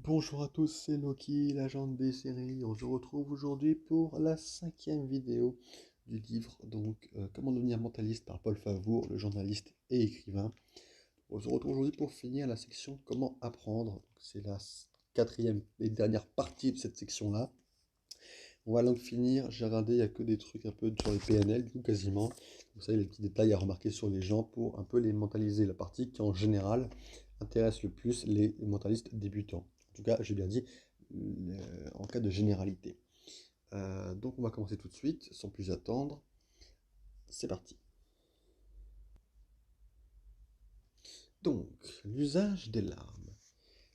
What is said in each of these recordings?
Bonjour à tous, c'est Loki, l'agent des séries. On se retrouve aujourd'hui pour la cinquième vidéo du livre, Comment devenir mentaliste par Paul Favour, le journaliste et écrivain. On se retrouve aujourd'hui pour finir la section Comment apprendre. C'est la quatrième et dernière partie de cette section-là. On va donc finir, j'ai regardé, il n'y a que des trucs un peu sur les PNL, du coup quasiment. Vous savez, les petits détails à remarquer sur les gens pour un peu les mentaliser. La partie qui en général intéresse le plus les mentalistes débutants. En tout cas, j'ai bien dit, en cas de généralité. Donc on va commencer tout de suite, sans plus attendre. C'est parti. Donc, l'usage des larmes.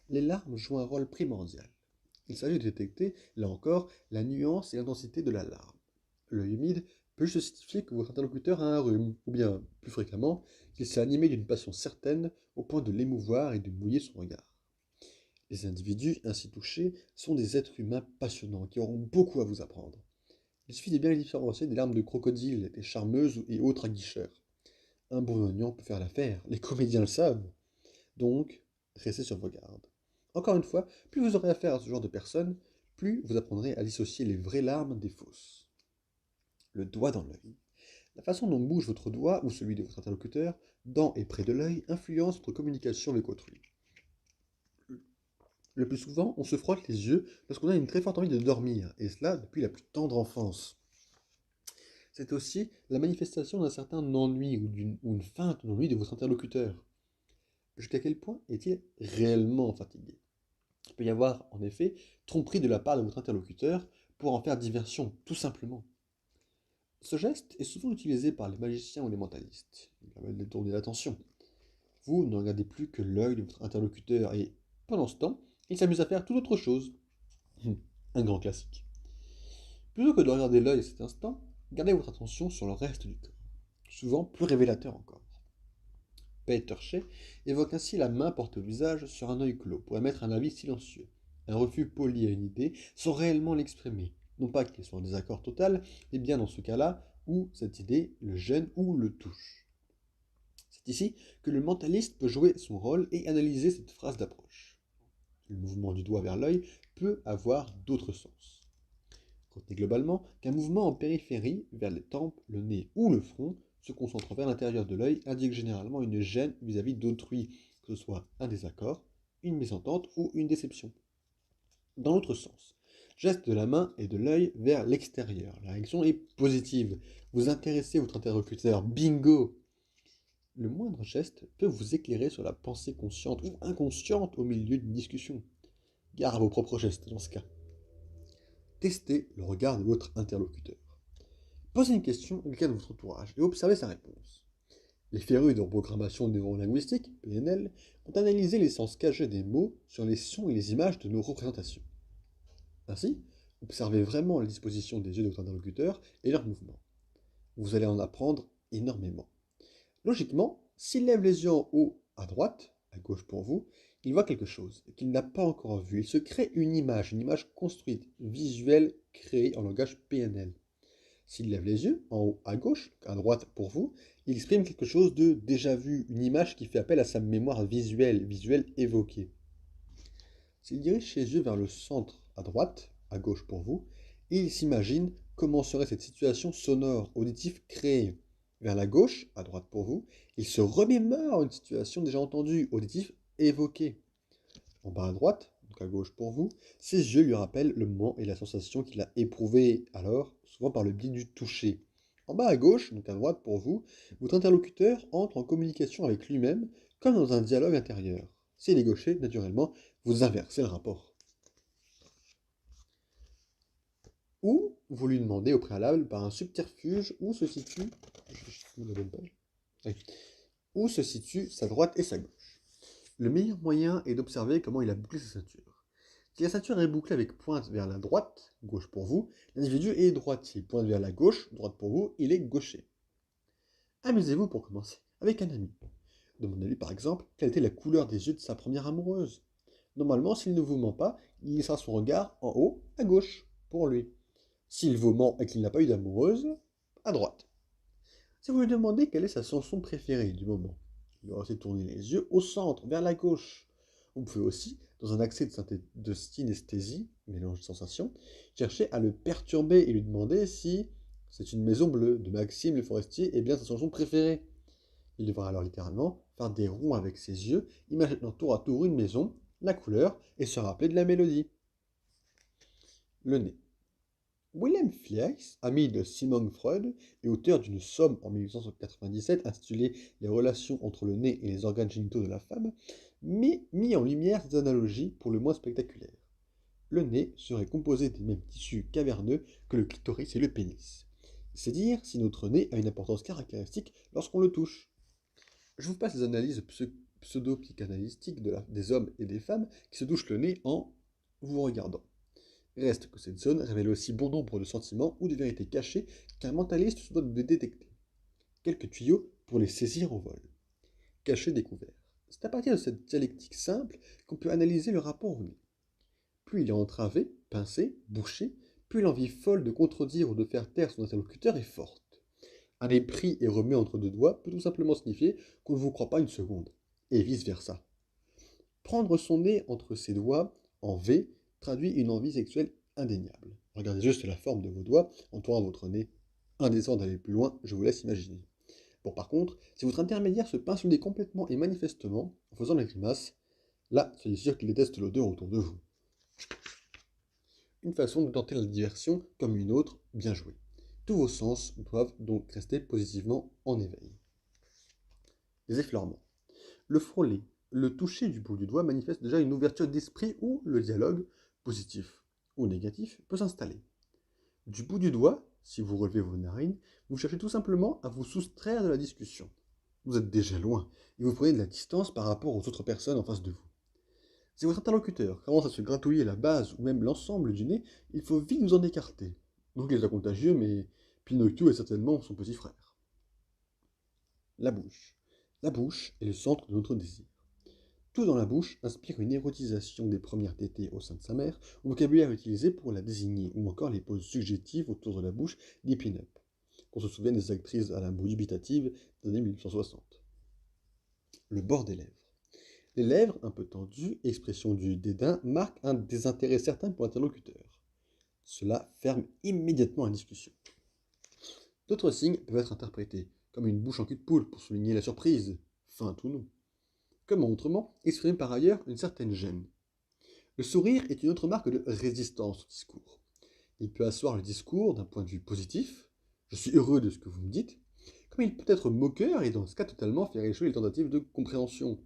Les larmes jouent un rôle primordial. Il s'agit de détecter, là encore, la nuance et l'intensité de la larme. L'œil humide peut justifier que votre interlocuteur a un rhume, ou bien, plus fréquemment, qu'il s'est animé d'une passion certaine au point de l'émouvoir et de mouiller son regard. Les individus ainsi touchés sont des êtres humains passionnants qui auront beaucoup à vous apprendre. Il suffit de bien les différencier des larmes de crocodile, des charmeuses et autres aguicheurs. Un bon oignon peut faire l'affaire, les comédiens le savent. Donc, restez sur vos gardes. Encore une fois, plus vous aurez affaire à ce genre de personnes, plus vous apprendrez à dissocier les vraies larmes des fausses. Le doigt dans l'œil. La façon dont bouge votre doigt ou celui de votre interlocuteur, dans et près de l'œil, influence votre communication avec autrui. Le plus souvent, on se frotte les yeux lorsqu'on a une très forte envie de dormir, et cela depuis la plus tendre enfance. C'est aussi la manifestation d'un certain ennui ou une feinte d'ennui de votre interlocuteur. Jusqu'à quel point est-il réellement fatigué? Il peut y avoir, en effet, tromperie de la part de votre interlocuteur pour en faire diversion, tout simplement. Ce geste est souvent utilisé par les magiciens ou les mentalistes. Il permet de détourner l'attention. Vous ne regardez plus que l'œil de votre interlocuteur et, pendant ce temps, il s'amuse à faire toute autre chose. Un grand classique. Plutôt que de regarder l'œil à cet instant, gardez votre attention sur le reste du corps, souvent plus révélateur encore. Peter Shea évoque ainsi la main portée au visage sur un œil clos pour émettre un avis silencieux, un refus poli à une idée sans réellement l'exprimer. Non pas qu'il soit en désaccord total, mais bien dans ce cas-là où cette idée le gêne ou le touche. C'est ici que le mentaliste peut jouer son rôle et analyser cette phrase d'approche. Le mouvement du doigt vers l'œil peut avoir d'autres sens. Retenez globalement qu'un mouvement en périphérie, vers les tempes, le nez ou le front, se concentre vers l'intérieur de l'œil, indique généralement une gêne vis-à-vis d'autrui, que ce soit un désaccord, une mésentente ou une déception. Dans l'autre sens, geste de la main et de l'œil vers l'extérieur. La réaction est positive. Vous intéressez votre interlocuteur. Bingo! Le moindre geste peut vous éclairer sur la pensée consciente ou inconsciente au milieu d'une discussion. Gare à vos propres gestes dans ce cas. Testez le regard de votre interlocuteur. Posez une question à quelqu'un de votre entourage et observez sa réponse. Les férus de reprogrammation neurolinguistique, PNL, ont analysé les sens cachés des mots sur les sons et les images de nos représentations. Ainsi, observez vraiment la disposition des yeux de votre interlocuteur et leurs mouvements. Vous allez en apprendre énormément. Logiquement, s'il lève les yeux en haut à droite, à gauche pour vous, il voit quelque chose qu'il n'a pas encore vu. Il se crée une image construite, visuelle, créée en langage PNL. S'il lève les yeux en haut à gauche, à droite pour vous, il exprime quelque chose de déjà vu, une image qui fait appel à sa mémoire visuelle évoquée. S'il dirige ses yeux vers le centre à droite, à gauche pour vous, il s'imagine comment serait cette situation sonore, auditive créée. Vers la gauche, à droite pour vous, il se remémore une situation déjà entendue, auditive évoquée. En bas à droite, donc à gauche pour vous, ses yeux lui rappellent le moment et la sensation qu'il a éprouvée alors, souvent par le biais du toucher. En bas à gauche, donc à droite pour vous, votre interlocuteur entre en communication avec lui-même comme dans un dialogue intérieur. S'il est gaucher, naturellement, vous inversez le rapport. Ou vous lui demandez au préalable par un subterfuge où se situe, où se situe sa droite et sa gauche. Le meilleur moyen est d'observer comment il a bouclé sa ceinture. Si la ceinture est bouclée avec pointe vers la droite, gauche pour vous, l'individu est droitier. Pointe vers la gauche, droite pour vous, il est gaucher. Amusez-vous pour commencer avec un ami. Demandez-lui par exemple quelle était la couleur des yeux de sa première amoureuse. Normalement, s'il ne vous ment pas, il laissera son regard en haut, à gauche, pour lui. S'il vous ment et qu'il n'a pas eu d'amoureuse, à droite. Si vous lui demandez quelle est sa chanson préférée du moment, il va aussi tourner les yeux au centre, vers la gauche. Vous pouvez aussi dans un accès de synesthésie, mélange de sensations, cherchez à le perturber et lui demander si c'est une maison bleue de Maxime le Forestier est bien sa chanson préférée. Il devra alors littéralement faire des ronds avec ses yeux, imaginant tour à tour une maison, la couleur et se rappeler de la mélodie. Le nez. Wilhelm Fliess, ami de Sigmund Freud et auteur d'une somme en 1897 intitulée Les relations entre le nez et les organes génitaux de la femme, mit en lumière des analogies pour le moins spectaculaires. Le nez serait composé des mêmes tissus caverneux que le clitoris et le pénis. C'est dire si notre nez a une importance caractéristique lorsqu'on le touche. Je vous passe les analyses pseudo-psychanalytiques des hommes et des femmes qui se touchent le nez en vous regardant. Reste que cette zone révèle aussi bon nombre de sentiments ou de vérités cachées qu'un mentaliste se doit de détecter. Quelques tuyaux pour les saisir en vol. Caché découvert. C'est à partir de cette dialectique simple qu'on peut analyser le rapport au nez. Plus il est entravé, pincé, bouché, plus l'envie folle de contredire ou de faire taire son interlocuteur est forte. Un nez pris et remis entre deux doigts peut tout simplement signifier qu'on ne vous croit pas une seconde, et vice-versa. Prendre son nez entre ses doigts, en V, traduit une envie sexuelle indéniable. Regardez juste la forme de vos doigts entourant votre nez. Indécent d'aller plus loin, je vous laisse imaginer. Bon, par contre, si votre intermédiaire se pince le nez complètement et manifestement, en faisant la grimace, là, soyez sûr qu'il déteste l'odeur autour de vous. Une façon de tenter la diversion comme une autre, bien jouée. Tous vos sens doivent donc rester positivement en éveil. Les effleurements. Le frôler, le toucher du bout du doigt manifeste déjà une ouverture d'esprit où le dialogue, positif ou négatif, peut s'installer. Du bout du doigt, si vous relevez vos narines, vous cherchez tout simplement à vous soustraire de la discussion. Vous êtes déjà loin et vous prenez de la distance par rapport aux autres personnes en face de vous. Si votre interlocuteur commence à se gratouiller la base ou même l'ensemble du nez, il faut vite vous en écarter. Donc il est contagieux, mais Pinocchio est certainement son petit frère. La bouche. La bouche est le centre de notre désir. Tout dans la bouche inspire une érotisation des premières tétées au sein de sa mère, au vocabulaire utilisé pour la désigner, ou encore les poses subjectives autour de la bouche des pin-up, qu'on se souvienne des actrices à la boue dubitative des années 1960. Le bord des lèvres. Les lèvres, un peu tendues, expression du dédain, marquent un désintérêt certain pour l'interlocuteur. Cela ferme immédiatement la discussion. D'autres signes peuvent être interprétés comme une bouche en cul de poule pour souligner la surprise, feinte ou non. Comment autrement exprimer par ailleurs une certaine gêne. Le sourire est une autre marque de résistance au discours. Il peut asseoir le discours d'un point de vue positif, je suis heureux de ce que vous me dites, comme il peut être moqueur et dans ce cas totalement faire échouer les tentatives de compréhension.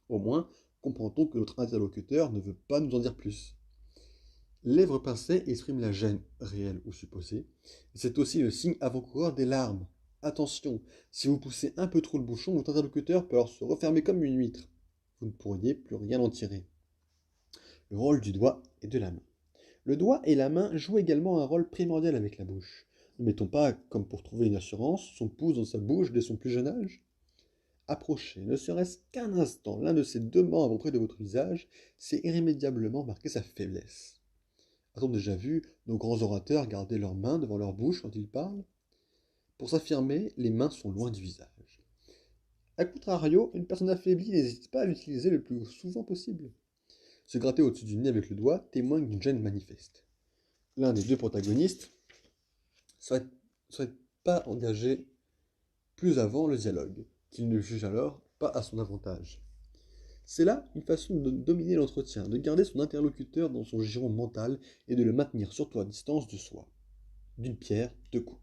Au moins, comprend-on que notre interlocuteur ne veut pas nous en dire plus. Lèvres pincées expriment la gêne, réelle ou supposée. C'est aussi le signe avant-coureur des larmes. Attention, si vous poussez un peu trop le bouchon, votre interlocuteur peut alors se refermer comme une huître. Vous ne pourriez plus rien en tirer. Le rôle du doigt et de la main. Le doigt et la main jouent également un rôle primordial avec la bouche. Ne mettons pas, comme pour trouver une assurance, son pouce dans sa bouche dès son plus jeune âge. Approcher, ne serait-ce qu'un instant, l'un de ces deux membres près de votre visage, c'est irrémédiablement marquer sa faiblesse. A-t-on déjà vu nos grands orateurs garder leurs mains devant leur bouche quand ils parlent? Pour s'affirmer, les mains sont loin du visage. A contrario, une personne affaiblie n'hésite pas à l'utiliser le plus souvent possible. Se gratter au-dessus du nez avec le doigt témoigne d'une gêne manifeste. L'un des deux protagonistes serait pas engagé plus avant le dialogue, qu'il ne juge alors pas à son avantage. C'est là une façon de dominer l'entretien, de garder son interlocuteur dans son giron mental et de le maintenir surtout à distance de soi. D'une pierre, deux coups.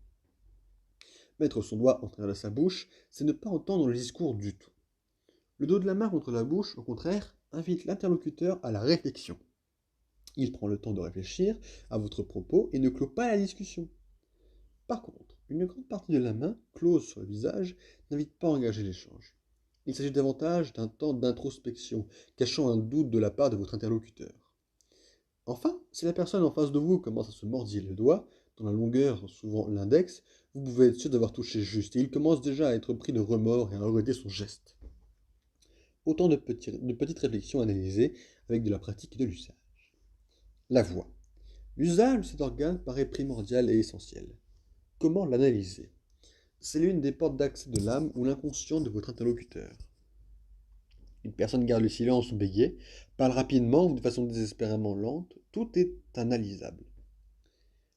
Mettre son doigt en travers de sa bouche, c'est ne pas entendre le discours du tout. Le dos de la main contre la bouche, au contraire, invite l'interlocuteur à la réflexion. Il prend le temps de réfléchir à votre propos et ne clôt pas la discussion. Par contre, une grande partie de la main, close sur le visage, n'invite pas à engager l'échange. Il s'agit davantage d'un temps d'introspection, cachant un doute de la part de votre interlocuteur. Enfin, si la personne en face de vous commence à se mordiller le doigt, dans la longueur, souvent l'index, vous pouvez être sûr d'avoir touché juste, et il commence déjà à être pris de remords et à regretter son geste. Autant de petites réflexions analysées avec de la pratique et de l'usage. La voix. L'usage de cet organe paraît primordial et essentiel. Comment l'analyser? C'est l'une des portes d'accès de l'âme ou l'inconscient de votre interlocuteur. Une personne garde le silence ou bégaye, parle rapidement ou de façon désespérément lente, tout est analysable.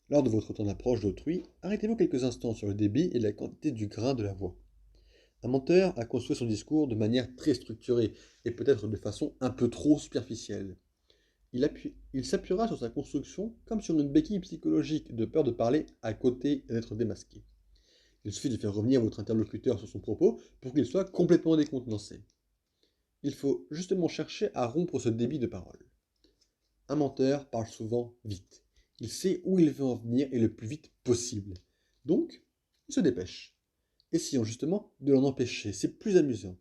Lors de votre temps d'approche d'autrui, arrêtez-vous quelques instants sur le débit et la quantité du grain de la voix. Un menteur a construit son discours de manière très structurée et peut-être de façon un peu trop superficielle. Il s'appuiera sur sa construction comme sur une béquille psychologique de peur de parler à côté et d'être démasqué. Il suffit de faire revenir votre interlocuteur sur son propos pour qu'il soit complètement décontenancé. Il faut justement chercher à rompre ce débit de parole. Un menteur parle souvent vite. Il sait où il veut en venir et le plus vite possible. Donc, il se dépêche. Essayons justement de l'en empêcher, c'est plus amusant.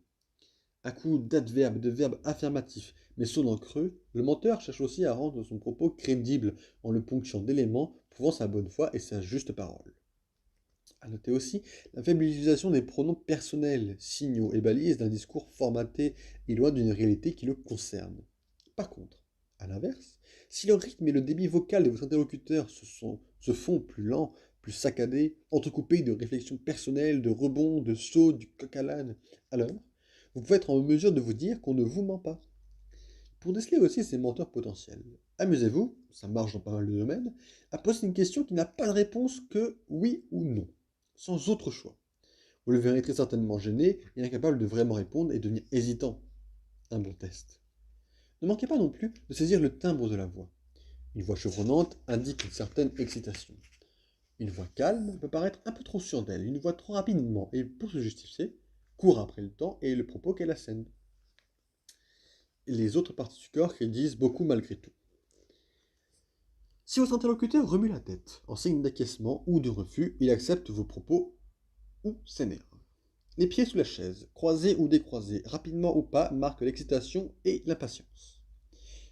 À coup d'adverbes, de verbes affirmatifs, mais sonnant creux, le menteur cherche aussi à rendre son propos crédible en le ponctuant d'éléments prouvant sa bonne foi et sa juste parole. À noter aussi la faible utilisation des pronoms personnels, signaux et balises d'un discours formaté et loin d'une réalité qui le concerne. Par contre, à l'inverse, si le rythme et le débit vocal de votre interlocuteur se font plus lents, plus saccadés, entrecoupés de réflexions personnelles, de rebonds, de sauts, du coq à l'âne, alors vous pouvez être en mesure de vous dire qu'on ne vous ment pas. Pour déceler aussi ces menteurs potentiels, amusez-vous, ça marche dans pas mal de domaines, à poser une question qui n'a pas de réponse que oui ou non, sans autre choix. Vous le verrez très certainement gêné et incapable de vraiment répondre et devenir hésitant. Un bon test. Ne manquez pas non plus de saisir le timbre de la voix. Une voix chevronnante indique une certaine excitation. Une voix calme peut paraître un peu trop sûre d'elle. Une voix trop rapidement et pour se justifier, court après le temps et le propos qu'elle assène. Les autres parties du corps qui disent beaucoup malgré tout. Si votre interlocuteur remue la tête en signe d'acquiescement ou de refus, il accepte vos propos ou s'énerve. Les pieds sous la chaise, croisés ou décroisés, rapidement ou pas, marquent l'excitation et l'impatience.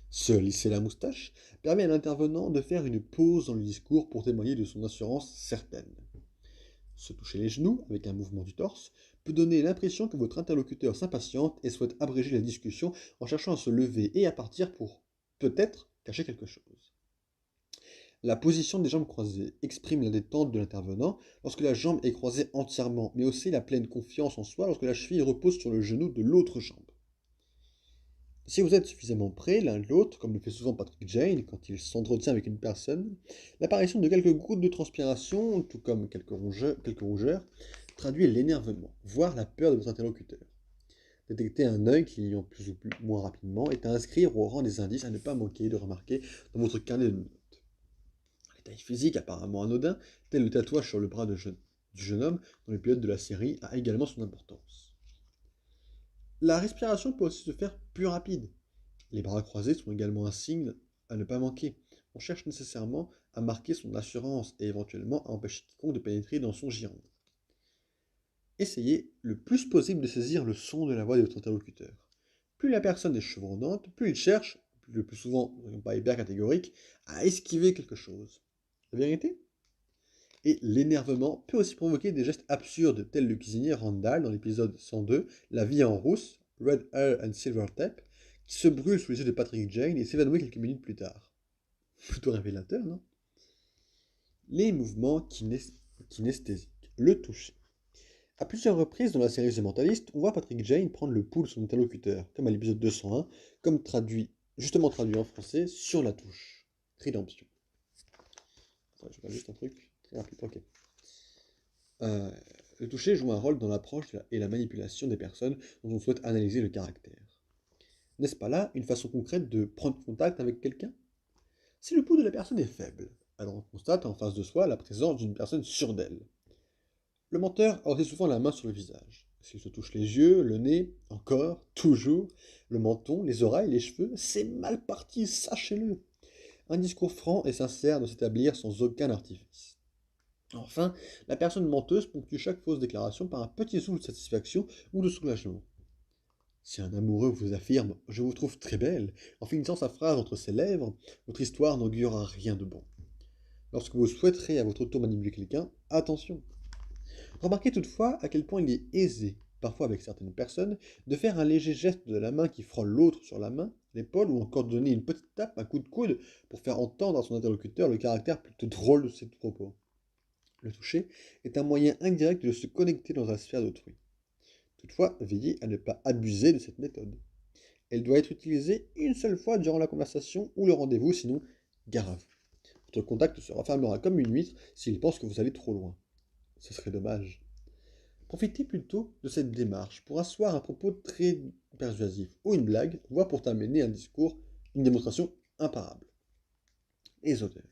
Se lisser la moustache permet à l'intervenant de faire une pause dans le discours pour témoigner de son assurance certaine. Se toucher les genoux avec un mouvement du torse peut donner l'impression que votre interlocuteur s'impatiente et souhaite abréger la discussion en cherchant à se lever et à partir pour, peut-être, cacher quelque chose. La position des jambes croisées exprime la détente de l'intervenant lorsque la jambe est croisée entièrement, mais aussi la pleine confiance en soi lorsque la cheville repose sur le genou de l'autre jambe. Si vous êtes suffisamment près l'un de l'autre, comme le fait souvent Patrick Jane quand il s'entretient avec une personne, l'apparition de quelques gouttes de transpiration, tout comme quelques rougeurs, traduit l'énervement, voire la peur de votre interlocuteur. Détecter un œil clignant plus ou moins rapidement est à inscrire au rang des indices à ne pas manquer de remarquer dans votre carnet de notes. Un détail physique apparemment anodin, tel le tatouage sur le bras du jeune homme dans les pilotes de la série, a également son importance. La respiration peut aussi se faire plus rapide. Les bras croisés sont également un signe à ne pas manquer. On cherche nécessairement à marquer son assurance et éventuellement à empêcher quiconque de pénétrer dans son giron. Essayez le plus possible de saisir le son de la voix de votre interlocuteur. Plus la personne est chevronnante, plus il cherche, le plus souvent, pas hyper catégorique, à esquiver quelque chose. La vérité? Et l'énervement peut aussi provoquer des gestes absurdes, tels le cuisinier Randall dans l'épisode 102, La vie en rousse, Red Hair and Silver Tape, qui se brûle sous les yeux de Patrick Jane et s'évanouit quelques minutes plus tard. Plutôt révélateur, non? Les mouvements kinesthésiques. Le toucher. À plusieurs reprises dans la série The Mentalist, on voit Patrick Jane prendre le pouls de son interlocuteur, comme à l'épisode 201, comme justement traduit en français, sur la touche. Rédemption. Attends, je regarde juste un truc très rapide. Ok. Euh, le toucher joue un rôle dans l'approche et la manipulation des personnes dont on souhaite analyser le caractère. N'est-ce pas là une façon concrète de prendre contact avec quelqu'un? Si le pouls de la personne est faible, alors on constate en face de soi la présence d'une personne sûre d'elle. Le menteur a aussi souvent la main sur le visage. S'il se touche les yeux, le nez, encore, toujours, le menton, les oreilles, les cheveux, c'est mal parti, sachez-le. Un discours franc et sincère doit s'établir sans aucun artifice. Enfin, la personne menteuse ponctue chaque fausse déclaration par un petit souffle de satisfaction ou de soulagement. Si un amoureux vous affirme « Je vous trouve très belle » en finissant sa phrase entre ses lèvres, votre histoire n'augurera rien de bon. Lorsque vous souhaiterez à votre tour manipuler quelqu'un, attention. Remarquez toutefois à quel point il est aisé, parfois avec certaines personnes, de faire un léger geste de la main qui frôle l'autre sur la main, l'épaule, ou encore de donner une petite tape, un coup de coude, pour faire entendre à son interlocuteur le caractère plutôt drôle de ses propos. Le toucher est un moyen indirect de se connecter dans la sphère d'autrui. Toutefois, veillez à ne pas abuser de cette méthode. Elle doit être utilisée une seule fois durant la conversation ou le rendez-vous, sinon gare à vous. Votre contact se refermera comme une huître s'il pense que vous allez trop loin. Ce serait dommage. Profitez plutôt de cette démarche pour asseoir un propos très persuasif ou une blague, voire pour terminer un discours, une démonstration imparable. Les odeurs.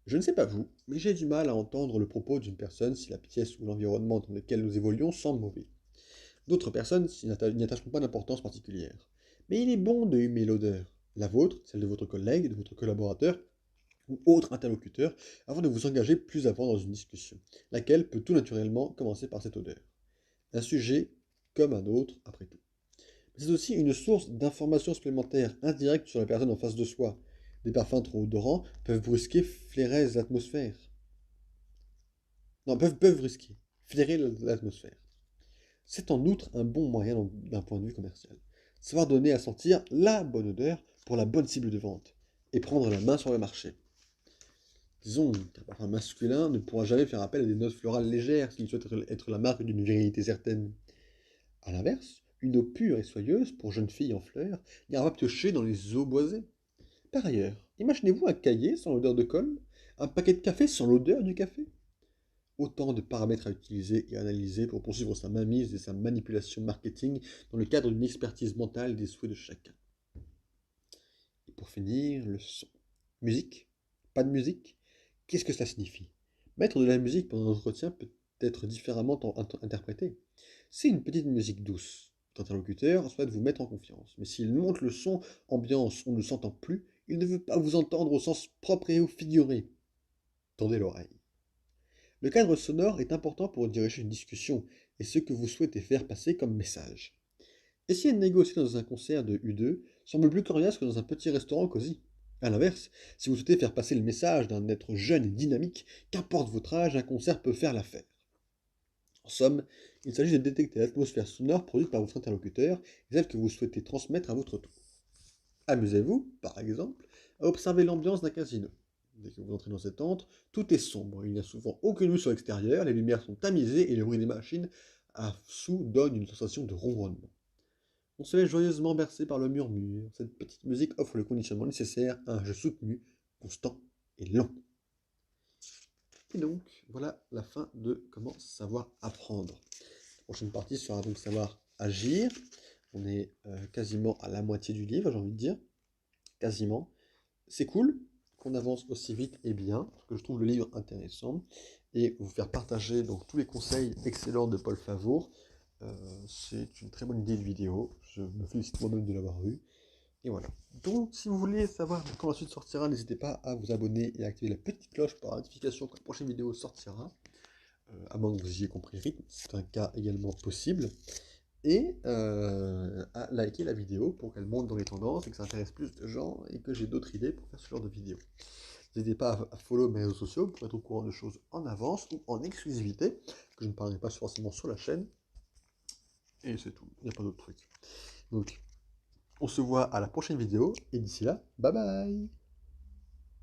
Je ne sais pas vous, mais j'ai du mal à entendre le propos d'une personne si la pièce ou l'environnement dans lequel nous évoluons semble mauvais. D'autres personnes n'y attacheront pas d'importance particulière. Mais il est bon de humer l'odeur, la vôtre, celle de votre collègue, de votre collaborateur ou autre interlocuteur, avant de vous engager plus avant dans une discussion, laquelle peut tout naturellement commencer par cette odeur. Un sujet comme un autre, après tout. Mais c'est aussi une source d'informations supplémentaires indirectes sur la personne en face de soi. Des parfums trop odorants peuvent brusquer, flairer l'atmosphère. Non, peuvent brusquer, flairer l'atmosphère. C'est en outre un bon moyen d'un point de vue commercial. Savoir donner à sentir la bonne odeur pour la bonne cible de vente et prendre la main sur le marché. Disons qu'un parfum masculin ne pourra jamais faire appel à des notes florales légères s'il souhaite être la marque d'une virilité certaine. A l'inverse, une eau pure et soyeuse pour jeunes filles en fleurs n'ira pas piocher dans les eaux boisées. Par ailleurs, imaginez-vous un cahier sans l'odeur de colle, un paquet de café sans l'odeur du café. Autant de paramètres à utiliser et analyser pour poursuivre sa mainmise et sa manipulation marketing dans le cadre d'une expertise mentale des souhaits de chacun. Et pour finir, le son. Musique? Pas de musique? Qu'est-ce que cela signifie? Mettre de la musique pendant un entretien peut être différemment interprété. C'est une petite musique douce. Votre interlocuteur souhaite vous mettre en confiance, mais s'il monte le son ambiance on ne s'entend plus, il ne veut pas vous entendre au sens propre et au figuré. Tendez l'oreille. Le cadre sonore est important pour diriger une discussion et ce que vous souhaitez faire passer comme message. Essayer de négocier dans un concert de U2 semble plus coriace que dans un petit restaurant cosy. A l'inverse, si vous souhaitez faire passer le message d'un être jeune et dynamique, qu'importe votre âge, un concert peut faire l'affaire. En somme, il s'agit de détecter l'atmosphère sonore produite par votre interlocuteur et celle que vous souhaitez transmettre à votre tour. Amusez-vous, par exemple, à observer l'ambiance d'un casino. Dès que vous entrez dans cette antre, tout est sombre, il n'y a souvent aucune vue sur l'extérieur, les lumières sont tamisées et le bruit des machines à sous donne une sensation de ronronnement. On se laisse joyeusement bercer par le murmure. Cette petite musique offre le conditionnement nécessaire à un jeu soutenu, constant et long. Et donc, voilà la fin de comment savoir apprendre. La prochaine partie sera donc savoir agir. On est quasiment à la moitié du livre, j'ai envie de dire. Quasiment. C'est cool qu'on avance aussi vite et bien, parce que je trouve le livre intéressant. Et vous faire partager donc tous les conseils excellents de Paul Favour. C'est une très bonne idée de vidéo. Je me félicite moi-même de l'avoir vu. Et voilà. Donc, si vous voulez savoir quand la suite sortira, n'hésitez pas à vous abonner et à activer la petite cloche pour la notification quand la prochaine vidéo sortira. À moins que vous ayez compris le rythme, c'est un cas également possible. Et à liker la vidéo pour qu'elle monte dans les tendances et que ça intéresse plus de gens et que j'ai d'autres idées pour faire ce genre de vidéo. N'hésitez pas à follow mes réseaux sociaux pour être au courant de choses en avance ou en exclusivité, que je ne parlerai pas forcément sur la chaîne. Et c'est tout, il n'y a pas d'autre truc. Donc, on se voit à la prochaine vidéo, et d'ici là, bye bye!